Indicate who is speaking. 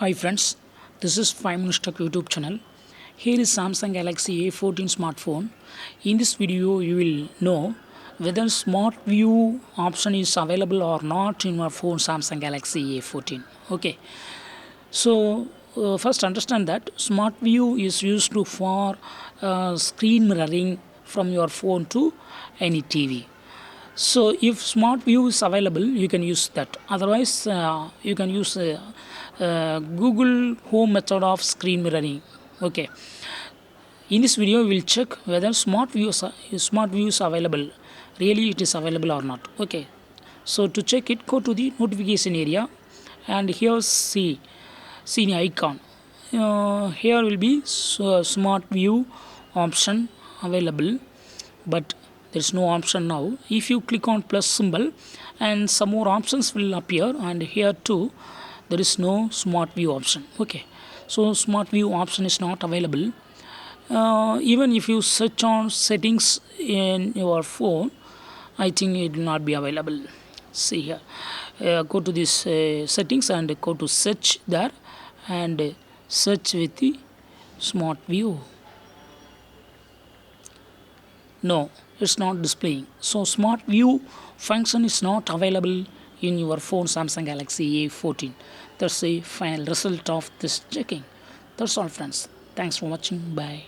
Speaker 1: Hi friends, this is 5 Minutes Tech YouTube channel. Here is Samsung Galaxy A14 smartphone. In this video, you will know whether Smart View option is available or not in your phone Samsung Galaxy A14. Okay, so first understand that Smart View is used for screen mirroring from your phone to any TV. So if smart view is available, you can use that. Otherwise, you can use Google Home method of screen mirroring. Okay. In this video, we will check whether smart view is available. Really, it is available or not. Okay. So to check it, go to the notification area, and here see the icon. Here will be smart view option available, but there is no option now. If you click on plus symbol, and some more options will appear, and here too there is no smart view option. Okay, so smart view option is not available. Even if you search on settings in your phone, I think it will not be available. See here, go to this settings and go to search there, and search with the smart view. No, it's not displaying. So smart view function is not available in your phone Samsung Galaxy A14. That's the final result of this checking. That's all friends. Thanks for watching. Bye.